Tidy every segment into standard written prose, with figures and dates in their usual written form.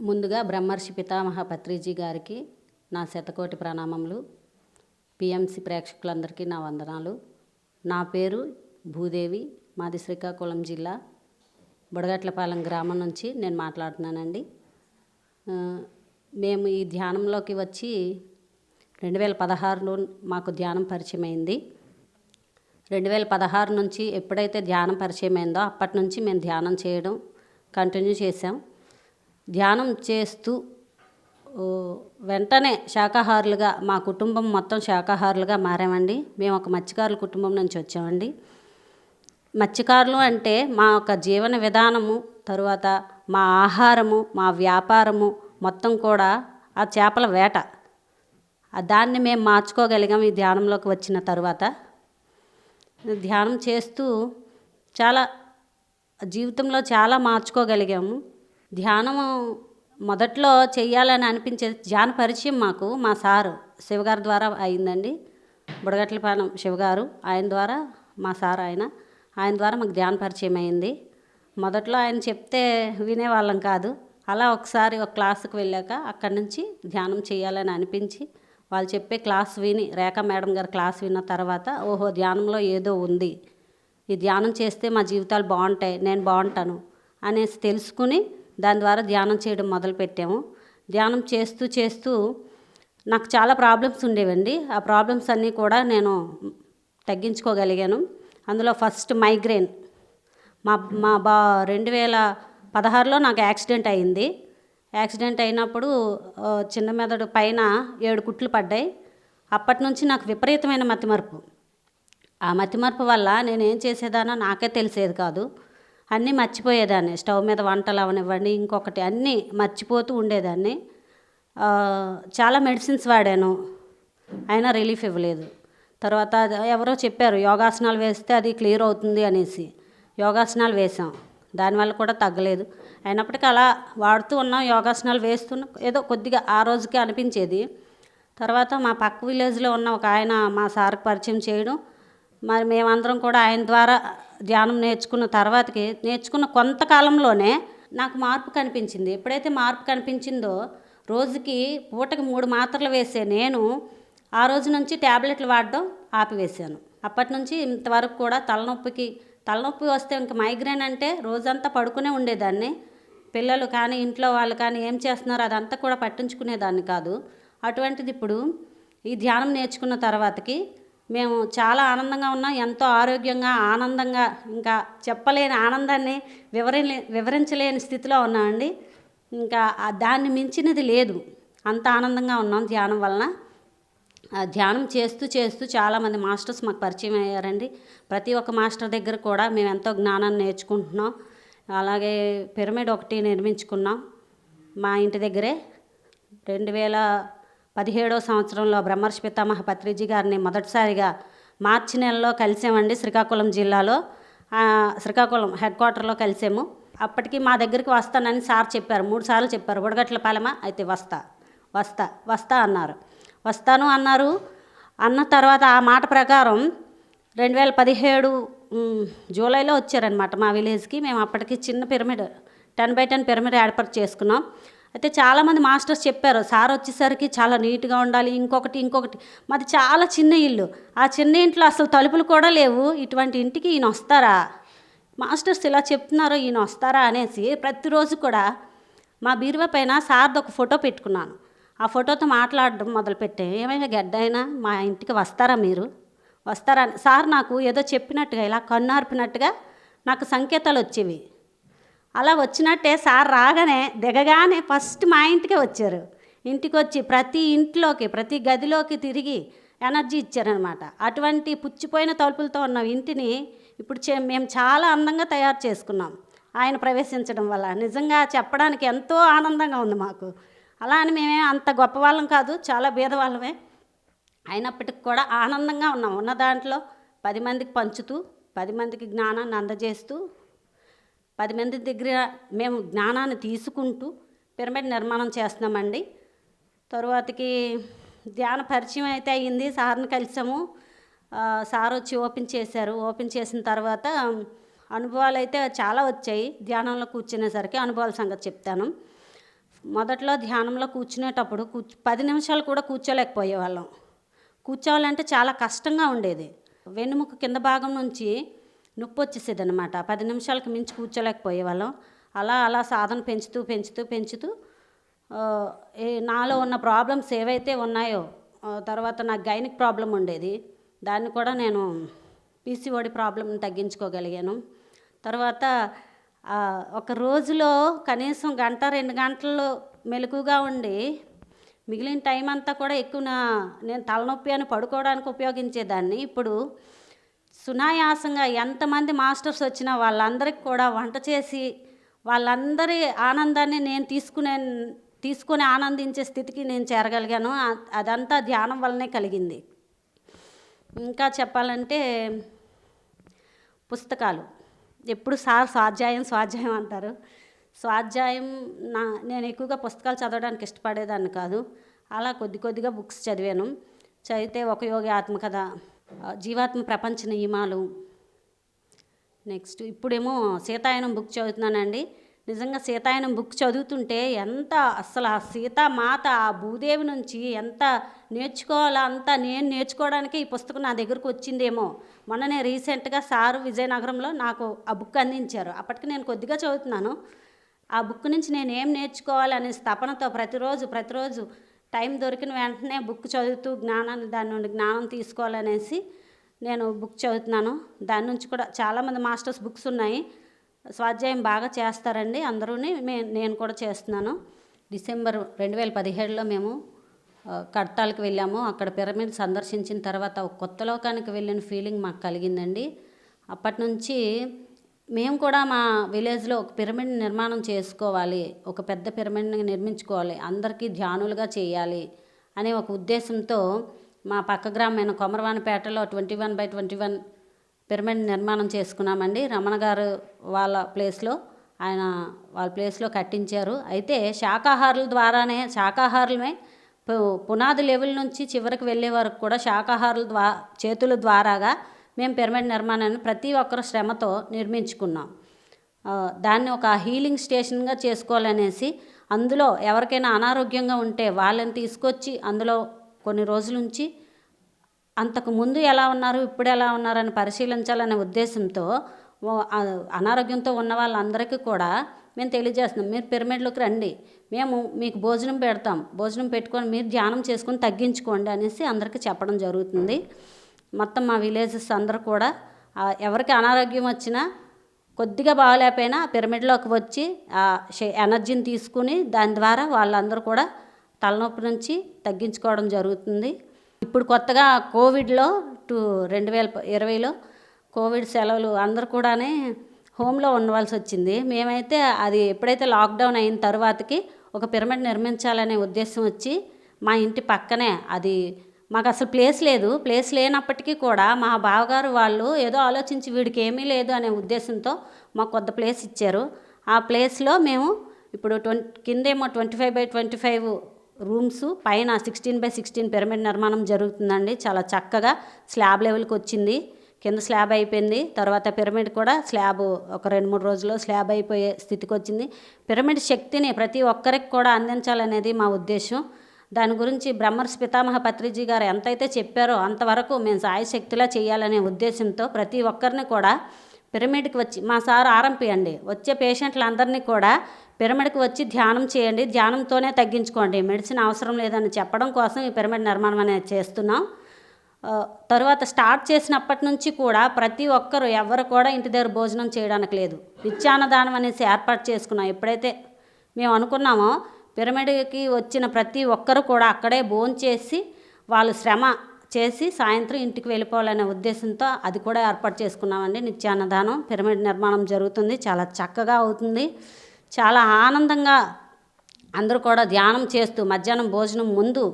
ముందుగా బ్రహ్మర్షి పితామహ పత్రిజీ గారికి నా శతకోటి ప్రణామములు. పిఎంసి ప్రేక్షకులందరికీ నా వందనాలు. నా పేరు భూదేవి, మాది శ్రీకాకుళం జిల్లా బుడగట్లపాలెం గ్రామం నుంచి నేను మాట్లాడుతున్నానండి. మేము ఈ ధ్యానంలోకి వచ్చి 2016లో మాకు ధ్యానం పరిచయం అయింది. 2016 నుంచి ఎప్పుడైతే ధ్యానం పరిచయం అయిందో అప్పటి నుంచి మేము ధ్యానం చేయడం కంటిన్యూ చేసాం. ధ్యానం చేస్తూ వెంటనే శాకాహారులుగా మా కుటుంబం మొత్తం శాకాహారులుగా మారామండి. మేము ఒక మత్స్యకారుల కుటుంబం నుంచి వచ్చామండి. మత్స్యకారులు అంటే మా యొక్క జీవన విధానము, తరువాత మా ఆహారము, మా వ్యాపారము మొత్తం కూడా ఆ చేపల వేట. దాన్ని మేము మార్చుకోగలిగాం ఈ ధ్యానంలోకి వచ్చిన తర్వాత. ధ్యానం చేస్తూ చాలా జీవితంలో చాలా మార్చుకోగలిగాము. ధ్యానము మొదట్లో చెయ్యాలని అనిపించేది. ధ్యాన పరిచయం మాకు మా సారు శివగారి ద్వారా అయిందండి. బుడగట్లపాలెం శివగారు, ఆయన ద్వారా మా సార్ ఆయన ద్వారా మాకు ధ్యాన పరిచయం అయింది. మొదట్లో ఆయన చెప్తే వినేవాళ్ళం కాదు. అలా ఒకసారి ఒక క్లాసుకు వెళ్ళాక అక్కడి నుంచి ధ్యానం చేయాలని అనిపించి వాళ్ళు చెప్పే క్లాస్ విని, రేఖా మేడం గారు క్లాస్ విన్న తర్వాత ఓహో ధ్యానంలో ఏదో ఉంది, ఈ ధ్యానం చేస్తే మా జీవితాలు బాగుంటాయి, నేను బాగుంటాను అనేసి తెలుసుకుని దాని ద్వారా ధ్యానం చేయడం మొదలుపెట్టాము. ధ్యానం చేస్తూ చేస్తూ నాకు చాలా ప్రాబ్లమ్స్ ఉండేవండి. ఆ ప్రాబ్లమ్స్ అన్నీ కూడా నేను తగ్గించుకోగలిగాను. అందులో ఫస్ట్ మైగ్రేన్. మా 2016లో నాకు యాక్సిడెంట్ అయింది. యాక్సిడెంట్ అయినప్పుడు చిన్న మెదడు పైన 7 కుట్లు పడ్డాయి. అప్పటి నుంచి నాకు విపరీతమైన మతిమరుపు. ఆ మతిమరుపు వల్ల నేనేం చేసేదానో నాకే తెలిసేది కాదు. అన్నీ మర్చిపోయేదాన్ని. స్టవ్ మీద వంటలు అవనివ్వండి, ఇంకొకటి అన్నీ మర్చిపోతూ ఉండేదాన్ని. చాలా మెడిసిన్స్ వాడాను, అయినా రిలీఫ్ ఇవ్వలేదు. తర్వాత ఎవరో చెప్పారు యోగాసనాలు వేస్తే అది క్లియర్ అవుతుంది అనేసి యోగాసనాలు వేసాం, దానివల్ల కూడా తగ్గలేదు. అయినప్పటికీ అలా వాడుతూ ఉన్నాం, యోగాసనాలు వేస్తున్నాం. ఏదో కొద్దిగా ఆ రోజుకే అనిపించేది. తర్వాత మా పక్క విలేజ్లో ఉన్న ఒక ఆయన మా సార్కి పరిచయం చేయడం, మరి మేమందరం కూడా ఆయన ద్వారా ధ్యానం నేర్చుకున్న కొంతకాలంలోనే నాకు మార్పు కనిపించింది. ఎప్పుడైతే మార్పు కనిపించిందో రోజుకి పూటకి 3 మాత్రలు వేసే నేను ఆ రోజు నుంచి ట్యాబ్లెట్లు వాడడం ఆపివేశాను. అప్పటి నుంచి ఇంతవరకు కూడా తలనొప్పి వస్తే ఇంక మైగ్రేన్ అంటే రోజంతా పడుకునే ఉండేదాన్ని. పిల్లలు కానీ ఇంట్లో వాళ్ళు కానీ ఏం చేస్తున్నారో అదంతా కూడా పట్టించుకునేదాన్ని కాదు. అటువంటిది ఇప్పుడు ఈ ధ్యానం నేర్చుకున్న తర్వాతకి మేము చాలా ఆనందంగా ఉన్నాం. ఎంతో ఆరోగ్యంగా, ఆనందంగా, ఇంకా చెప్పలేని ఆనందాన్ని వివరించలేని స్థితిలో ఉన్నామండి. ఇంకా దాన్ని మించినది లేదు. అంత ఆనందంగా ఉన్నాం ధ్యానం వలన. ధ్యానం చేస్తూ చేస్తూ చాలామంది మాస్టర్స్ మాకు పరిచయం అయ్యారండి. ప్రతి ఒక్క మాస్టర్ దగ్గర కూడా మేము ఎంతో జ్ఞానాన్ని నేర్చుకుంటున్నాం. అలాగే పిరమిడ్ ఒకటి నిర్మించుకున్నాం మా ఇంటి దగ్గరే. 2017వ సంవత్సరంలో బ్రహ్మర్షి పితామహ పత్రిజీ గారిని మొదటిసారిగా మార్చి నెలలో కలిసామండి. శ్రీకాకుళం జిల్లాలో శ్రీకాకుళం హెడ్ క్వార్టర్లో కలిసాము. అప్పటికి మా దగ్గరికి వస్తానని సార్ చెప్పారు. 3 సార్లు చెప్పారు. బుడగట్లపాలెమా అయితే వస్తా అన్నారు. వస్తాను అన్నారు. అన్న తర్వాత ఆ మాట ప్రకారం 2017 జూలైలో వచ్చారనమాట మా విలేజ్కి. మేము అప్పటికి చిన్న పిరమిడ్ 10x10 పిరమిడ్ ఏర్పాటు చేసుకున్నాం. అయితే చాలామంది మాస్టర్స్ చెప్పారు సార్ వచ్చేసరికి చాలా నీట్గా ఉండాలి, ఇంకొకటి. మాది చాలా చిన్న ఇల్లు. ఆ చిన్న ఇంట్లో అసలు తలుపులు కూడా లేవు. ఇటువంటి ఇంటికి ఈయన వస్తారా, మాస్టర్స్ ఇలా చెప్తున్నారు, ఈయన వస్తారా అనేసి ప్రతిరోజు కూడా మా బీరువా పైన సార్ది ఒక ఫోటో పెట్టుకున్నాను. ఆ ఫోటోతో మాట్లాడడం మొదలుపెట్టే, ఏమైనా గడ్డైనా మా ఇంటికి వస్తారా సార్ నాకు ఏదో చెప్పినట్టుగా, ఇలా కన్నార్పినట్టుగా నాకు సంకేతాలు వచ్చేవి. అలా వచ్చినట్టే సార్ రాగానే దిగగానే ఫస్ట్ మా ఇంటికే వచ్చారు. ఇంటికి వచ్చి ప్రతి ఇంట్లోకి, ప్రతి గదిలోకి తిరిగి ఎనర్జీ ఇచ్చారనమాట. అటువంటి పుచ్చిపోయిన తలుపులతో ఉన్న ఇంటిని ఇప్పుడు మేము చాలా అందంగా తయారు చేసుకున్నాం ఆయన ప్రవేశించడం వల్ల. నిజంగా చెప్పడానికి ఎంతో ఆనందంగా ఉంది మాకు. అలా అని మేమే అంత గొప్పవాళ్ళం కాదు, చాలా బీదవాళ్ళమే. అయినప్పటికి కూడా ఆనందంగా ఉన్నాం. ఉన్న దాంట్లో 10 మందికి పంచుతూ, 10 మందికి జ్ఞానాన్ని అందజేస్తూ, 10 మంది దగ్గర మేము జ్ఞానాన్ని తీసుకుంటూ పిరమిడ్ నిర్మాణం చేస్తున్నామండి. తరువాతకి ధ్యాన పరిచయం అయితే అయ్యింది. సార్ని కలిసాము. సార్ వచ్చి ఓపెన్ చేశారు. ఓపెన్ చేసిన తర్వాత అనుభవాలు అయితే చాలా వచ్చాయి. ధ్యానంలో కూర్చునేసరికి అనుభవాల సంగతి చెప్తాను. మొదట్లో ధ్యానంలో కూర్చునేటప్పుడు 10 నిమిషాలు కూడా కూర్చోలేకపోయేవాళ్ళం. కూర్చోవాలంటే చాలా కష్టంగా ఉండేది. వెన్నుముక కింద భాగం నుంచి నొప్పి వచ్చేసేది అనమాట. 10 నిమిషాలకు మించి కూర్చోలేకపోయేవాళ్ళం. అలా అలా సాధన పెంచుతూ నాలో ఉన్న ప్రాబ్లమ్స్ ఏవైతే ఉన్నాయో, తర్వాత నాకు గైనిక్ ప్రాబ్లం ఉండేది, దాన్ని కూడా నేను పీసీఓడి ప్రాబ్లంని తగ్గించుకోగలిగాను. తర్వాత ఒక రోజులో కనీసం 1-2 గంటలు మెలకుగా ఉండి మిగిలిన టైం అంతా కూడా ఎక్కువ నేను తలనొప్పి అని పడుకోవడానికి ఉపయోగించేదాన్ని. ఇప్పుడు సునాయాసంగా ఎంతమంది మాస్టర్స్ వచ్చినా వాళ్ళందరికీ కూడా వంట చేసి వాళ్ళందరి ఆనందాన్ని నేను తీసుకుని ఆనందించే స్థితికి నేను చేరగలిగాను. అదంతా ధ్యానం వల్లనే కలిగింది. ఇంకా చెప్పాలంటే పుస్తకాలు ఎప్పుడు స్వాధ్యాయం అంటారు. స్వాధ్యాయం నేను ఎక్కువగా పుస్తకాలు చదవడానికి ఇష్టపడేదాన్ని కాదు. అలా కొద్దిగా బుక్స్ చదివాను. చదివితే ఒక యోగి ఆత్మకథ, జీవాత్మ ప్రపంచ నియమాలు, నెక్స్ట్ ఇప్పుడేమో సీతాయనం బుక్ చదువుతున్నానండి. నిజంగా సీతాయనం బుక్ చదువుతుంటే ఎంత అసలు ఆ సీతామాత ఆ భూదేవి నుంచి ఎంత నేర్చుకోవాలో అంత నేను నేర్చుకోవడానికి ఈ పుస్తకం నా దగ్గరకు వచ్చిందేమో. మొన్ననే రీసెంట్గా సారు విజయనగరంలో నాకు ఆ బుక్ అందించారు. అప్పటికి నేను కొద్దిగా చదువుతున్నాను. ఆ బుక్ నుంచి నేను ఏం నేర్చుకోవాలనే తపనతో ప్రతిరోజు టైం దొరికిన వెంటనే బుక్ చదువుతూ దాని నుండి జ్ఞానం తీసుకోవాలనేసి నేను బుక్ చదువుతున్నాను. దాని నుంచి కూడా చాలామంది మాస్టర్స్ బుక్స్ ఉన్నాయి. స్వాధ్యాయం బాగా చేస్తారండి అందరూని. నేను కూడా చేస్తున్నాను. డిసెంబర్ 2017లో మేము కడతాలకు వెళ్ళాము. అక్కడ పిరమిడ్ సందర్శించిన తర్వాత ఒక కొత్త లోకానికి వెళ్ళిన ఫీలింగ్ మాకు కలిగిందండి. అప్పటి నుంచి మేము కూడా మా విలేజ్లో ఒక పిరమిడ్ నిర్మాణం చేసుకోవాలి, ఒక పెద్ద పిరమిడ్ని నిర్మించుకోవాలి, అందరికీ ధ్యానులుగా చేయాలి అనే ఒక ఉద్దేశంతో మా పక్క గ్రామమైన కొమరవానిపేటలో 21x21 పిరమిడ్ నిర్మాణం చేసుకున్నామండి. రమణ గారు వాళ్ళ ప్లేస్లో కట్టించారు. అయితే శాకాహారులమే పునాది లెవెల్ నుంచి చివరికి వెళ్ళే వరకు కూడా శాకాహారుల చేతుల ద్వారాగా మేము పిరమిడ్ నిర్మాణాన్ని ప్రతి ఒక్కరు శ్రమతో నిర్మించుకున్నాం. దాన్ని ఒక హీలింగ్ స్టేషన్గా చేసుకోవాలనేసి అందులో ఎవరికైనా అనారోగ్యంగా ఉంటే వాళ్ళని తీసుకొచ్చి అందులో కొన్ని రోజుల నుంచి అంతకు ముందు ఎలా ఉన్నారు ఇప్పుడు ఎలా ఉన్నారని పరిశీలించాలనే ఉద్దేశంతో అనారోగ్యంతో ఉన్న వాళ్ళందరికీ కూడా మేము తెలియజేస్తున్నాం, మీరు పిరమిడ్లోకి రండి, మేము మీకు భోజనం పెడతాం, భోజనం పెట్టుకొని మీరు ధ్యానం చేసుకొని తగ్గించుకోండి అనేసి అందరికీ చెప్పడం జరుగుతుంది. మొత్తం మా విలేజెస్ అందరూ కూడా ఎవరికి అనారోగ్యం వచ్చినా కొద్దిగా బాగలేకపోయినా పిరమిడ్లోకి వచ్చి ఎనర్జీని తీసుకుని దాని ద్వారా వాళ్ళందరూ కూడా తలనొప్పి నుంచి తగ్గించుకోవడం జరుగుతుంది. ఇప్పుడు కొత్తగా కోవిడ్లో 2020లో కోవిడ్ సెలవులు అందరూ కూడా హోమ్లో ఉండవలసి వచ్చింది. మేమైతే అది ఎప్పుడైతే లాక్డౌన్ అయిన తర్వాతకి ఒక పిరమిడ్ నిర్మించాలనే ఉద్దేశం వచ్చి మా ఇంటి పక్కనే, అది మాకు అసలు ప్లేస్ లేనప్పటికీ కూడా మా బావగారు వాళ్ళు ఏదో ఆలోచించి వీడికి ఏమీ లేదు అనే ఉద్దేశంతో మాకు కొత్త ప్లేస్ ఇచ్చారు. ఆ ప్లేస్లో మేము ఇప్పుడు కిందేమో 25x25 రూమ్స్, పైన 16x16 పిరమిడ్ నిర్మాణం జరుగుతుందండి. చాలా చక్కగా స్లాబ్ లెవెల్కి వచ్చింది. కింద స్లాబ్ అయిపోయింది. తర్వాత పిరమిడ్ కూడా స్లాబ్ ఒక 2-3 రోజుల్లో స్లాబ్ అయిపోయే స్థితికి వచ్చింది. పిరమిడ్ శక్తిని ప్రతి ఒక్కరికి కూడా అందించాలనేది మా ఉద్దేశం. దాని గురించి బ్రహ్మర్షి పితామహ పత్రిజీ గారు ఎంతైతే చెప్పారో అంతవరకు మేము సాయశక్తిలా చేయాలనే ఉద్దేశంతో ప్రతి ఒక్కరిని కూడా పిరమిడ్కి వచ్చి, మా సార్ ఆర్ఎంపీ అండి, వచ్చే పేషెంట్లందరినీ కూడా పిరమిడ్కి వచ్చి ధ్యానం చేయండి, ధ్యానంతోనే తగ్గించుకోండి, మెడిసిన్ అవసరం లేదని చెప్పడం కోసం ఈ పిరమిడ్ నిర్మాణం అనేది చేస్తున్నాం. తర్వాత స్టార్ట్ చేసినప్పటి నుంచి కూడా ప్రతి ఒక్కరు ఎవరు కూడా ఇంటి దగ్గర భోజనం చేయడానికి లేదు, నిత్యాన్నదానం అనేసి ఏర్పాటు చేసుకున్నాం. ఎప్పుడైతే మేము అనుకున్నామో పిరమిడ్కి వచ్చిన ప్రతి ఒక్కరు కూడా అక్కడే భోంచేసి వాళ్ళు శ్రమ చేసి సాయంత్రం ఇంటికి వెళ్ళిపోవాలనే ఉద్దేశంతో అది కూడా ఏర్పాటు చేసుకున్నామండి. నిత్యాన్నదానం పిరమిడ్ నిర్మాణం జరుగుతుంది. చాలా చక్కగా అవుతుంది. చాలా ఆనందంగా అందరూ కూడా ధ్యానం చేస్తూ మధ్యాహ్నం భోజనం ముందు,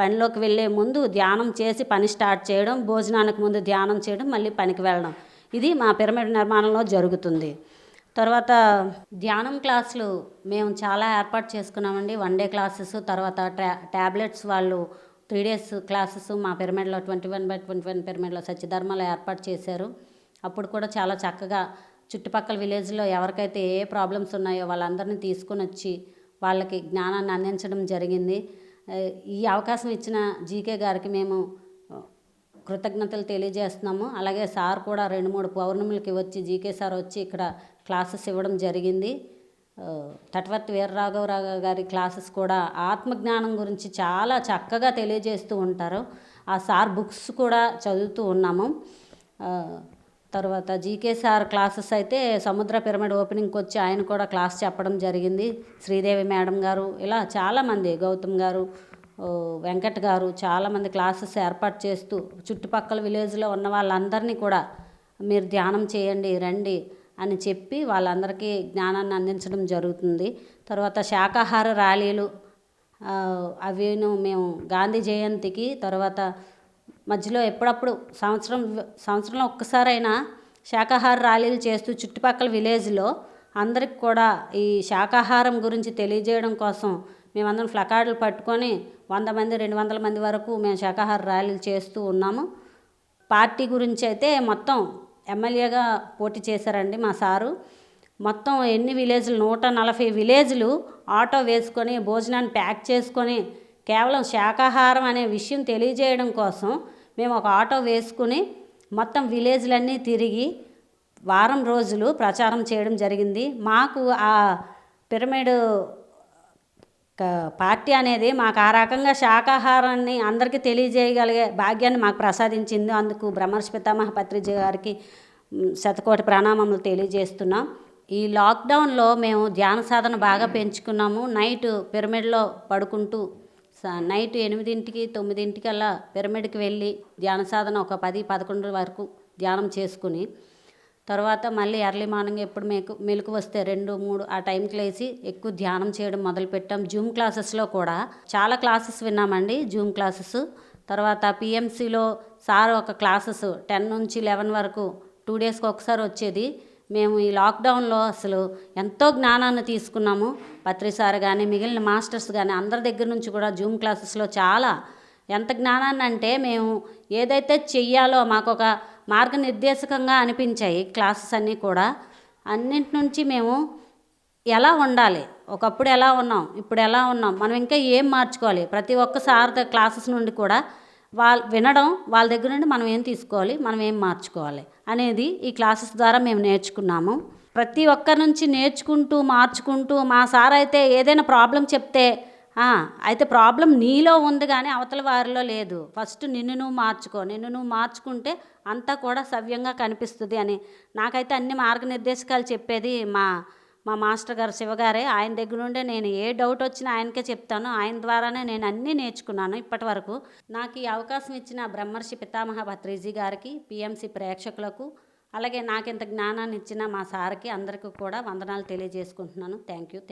పనిలోకి వెళ్ళే ముందు ధ్యానం చేసి పని స్టార్ట్ చేయడం, భోజనానికి ముందు ధ్యానం చేయడం, మళ్ళీ పనికి వెళ్ళడం, ఇది మా పిరమిడ్ నిర్మాణంలో జరుగుతుంది. తర్వాత ధ్యానం క్లాసులు మేము చాలా ఏర్పాటు చేసుకున్నామండి. 1 డే క్లాసెస్, తర్వాత ట్యాబ్లెట్స్ వాళ్ళు 3 డేస్ క్లాసెస్ మా పిరమిడ్లో 21x21 పిరమిడ్లో సత్యధర్మలో ఏర్పాటు చేశారు. అప్పుడు కూడా చాలా చక్కగా చుట్టుపక్కల విలేజ్లో ఎవరికైతే ఏ ప్రాబ్లమ్స్ ఉన్నాయో వాళ్ళందరినీ తీసుకొని వచ్చి వాళ్ళకి జ్ఞానాన్ని అందించడం జరిగింది. ఈ అవకాశం ఇచ్చిన జీకే గారికి మేము కృతజ్ఞతలు తెలియజేస్తున్నాము. అలాగే సార్ కూడా 2-3 పౌర్ణములకి వచ్చి జీకే సార్ వచ్చి ఇక్కడ క్లాసెస్ ఇవ్వడం జరిగింది. తటవర్తి వీరరాఘవరావు గారి క్లాసెస్ కూడా ఆత్మజ్ఞానం గురించి చాలా చక్కగా తెలియజేస్తూ ఉంటారు. ఆ సార్ బుక్స్ కూడా చదువుతూ ఉన్నాము. తర్వాత జీకే సార్ క్లాసెస్ అయితే సముద్ర పిరమిడ్ ఓపెనింగ్కి వచ్చి ఆయన కూడా క్లాస్ చెప్పడం జరిగింది. శ్రీదేవి మేడం గారు, ఇలా చాలామంది, గౌతమ్ గారు, వెంకట్ గారు, చాలామంది క్లాసెస్ ఏర్పాటు చేస్తూ చుట్టుపక్కల విలేజ్లో ఉన్న వాళ్ళందరినీ కూడా మీరు ధ్యానం చేయండి రండి అని చెప్పి వాళ్ళందరికీ జ్ఞానాన్ని అందించడం జరుగుతుంది. తర్వాత శాకాహార ర్యాలీలు అవిను మేము గాంధీ జయంతికి, తర్వాత మధ్యలో ఎప్పుడప్పుడు సంవత్సరంలో ఒక్కసారైనా శాకాహార ర్యాలీలు చేస్తూ చుట్టుపక్కల విలేజ్లో అందరికి కూడా ఈ శాకాహారం గురించి తెలియజేయడం కోసం మేమందరం ప్లకార్డులు పట్టుకొని 100 మంది 200 మంది వరకు మేము శాకాహార ర్యాలీలు చేస్తూ ఉన్నాము. పార్టీ గురించి అయితే మొత్తం ఎమ్మెల్యేగా పోటీ చేశారండి మా సారు. మొత్తం ఎన్ని విలేజ్లు 140 విలేజ్లు ఆటో వేసుకొని భోజనాన్ని ప్యాక్ చేసుకొని కేవలం శాకాహారం అనే విషయం తెలియజేయడం కోసం మేము ఒక ఆటో వేసుకుని మొత్తం విలేజ్లన్నీ తిరిగి వారం రోజులు ప్రచారం చేయడం జరిగింది. మాకు ఆ పిరమిడ్ పార్టీ అనేది మాకు ఆ రకంగా శాకాహారాన్ని అందరికీ తెలియజేయగలిగే భాగ్యాన్ని మాకు ప్రసాదించింది. అందుకు బ్రహ్మర్షి పితామహ పత్రిజీ గారికి శతకోటి ప్రణామములు తెలియజేస్తున్నాం. ఈ లాక్డౌన్లో మేము ధ్యాన సాధన బాగా పెంచుకున్నాము. నైట్ పిరమిడ్లో పడుకుంటూ నైట్ 8, 9 కల్లా పిరమిడ్కి వెళ్ళి ధ్యాన సాధన ఒక 10-11 వరకు ధ్యానం చేసుకుని తర్వాత మళ్ళీ ఎర్లీ మార్నింగ్ ఎప్పుడు మెలకు వస్తే 2-3 ఆ టైంకి లేచి ఎక్కువ ధ్యానం చేయడం మొదలుపెట్టాం. జూమ్ క్లాసెస్లో కూడా చాలా క్లాసెస్ విన్నామండి. జూమ్ క్లాసెస్ తర్వాత పిఎంసిలో సార్ ఒక క్లాసెస్ 10 నుంచి 11 వరకు 2 డేస్కి ఒకసారి వచ్చేది. మేము ఈ లాక్డౌన్లో అసలు ఎంతో జ్ఞానాన్ని తీసుకున్నాము. పత్రి సార్ కానీ మిగిలిన మాస్టర్స్ కానీ అందరి దగ్గర నుంచి కూడా జూమ్ క్లాసెస్లో చాలా ఎంత జ్ఞానాన్ని అంటే మేము ఏదైతే చెయ్యాలో మాకు ఒక మార్గనిర్దేశకంగా అనిపించాయి క్లాసెస్ అన్నీ కూడా. అన్నింటి నుంచి మేము ఎలా ఉండాలి, ఒకప్పుడు ఎలా ఉన్నాం, ఇప్పుడు ఎలా ఉన్నాం, మనం ఇంకా ఏం మార్చుకోవాలి, ప్రతి ఒక్కసారి క్లాసెస్ నుండి కూడా వినడం, వాళ్ళ దగ్గర నుండి మనం ఏం తీసుకోవాలి, మనం ఏం మార్చుకోవాలి అనేది ఈ క్లాసెస్ ద్వారా మేము నేర్చుకున్నాము. ప్రతి ఒక్కరి నుంచి నేర్చుకుంటూ మార్చుకుంటూ మా సార్ అయితే ఏదైనా ప్రాబ్లం చెప్తే అయితే ప్రాబ్లం నీలో ఉంది కానీ అవతల వారిలో లేదు, ఫస్ట్ నిన్ను నువ్వు మార్చుకుంటే అంతా కూడా సవ్యంగా కనిపిస్తుంది అని నాకైతే అన్ని మార్గనిర్దేశకాలు చెప్పేది మా మాస్టర్ గారు శివగారే. ఆయన దగ్గర నుండే నేను ఏ డౌట్ వచ్చినా ఆయనకే చెప్తాను. ఆయన ద్వారానే నేను అన్నీ నేర్చుకున్నాను ఇప్పటి వరకు. నాకు ఈ అవకాశం ఇచ్చిన బ్రహ్మర్షి పితామహ పత్రిజీ గారికి, పిఎంసి ప్రేక్షకులకు, అలాగే నాకు ఇంత జ్ఞానాన్ని ఇచ్చిన మా సార్కి అందరికీ కూడా వందనాలు తెలియజేసుకుంటున్నాను. Thank you.